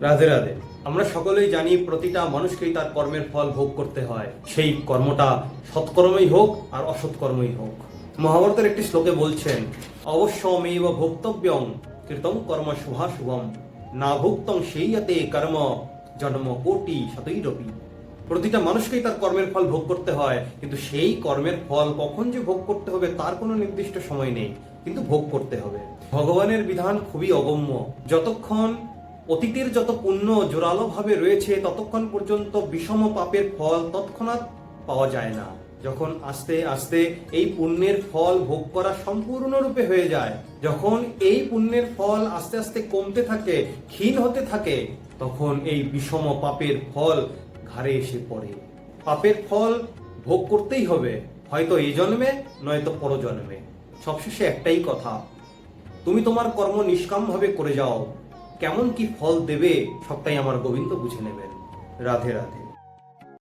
রাধে রাধে। আমরা সকলেই জানি প্রতিটা মানুষকেই তার কর্মের ফল ভোগ করতে হয়, সেই কর্মটা সৎকর্মই হোক আর অসৎকর্মই হোক। মহাভারতের একটি শ্লোকে বলছেন, অবশ্যমেব ভোক্তব্যং কৃতং কর্ম শুভাশুভম না ভুক্তং সেইয়তে কর্ম জন্ম কোটি শতৈরপি। প্রতিটা মানুষকেই তার কর্মের ফল ভোগ করতে হয়, কিন্তু সেই কর্মের ফল কখন যে ভোগ করতে হবে তার কোনো নির্দিষ্ট সময় নেই, কিন্তু ভোগ করতে হবে। ভগবানের বিধান খুবই অগম্য। যতক্ষণ অতীতের যত পুণ্য জোরালো ভাবে রয়েছে ততক্ষণ পর্যন্ত বিষম পাপের ফল তৎক্ষণাৎ পাওয়া যায় না। যখন আস্তে আস্তে এই পুণ্যের ফল ভোগ করা সম্পূর্ণরূপে হয়ে যায়, যখন এই পুণ্যের ফল আস্তে আস্তে কমতে থাকে, ক্ষীণ হতে থাকে, তখন এই বিষম পাপের ফল ঘাড়ে এসে পড়ে। পাপের ফল ভোগ করতেই হবে, হয়তো এই জন্মে নয়তো পরজন্মে। সবশেষে একটাই কথা, তুমি তোমার কর্ম নিষ্কামভাবে করে যাও, কেমন কি ফল দেবে সবটাই আমার গোবিন্দ বুঝে নেবেন। রাধে রাধে।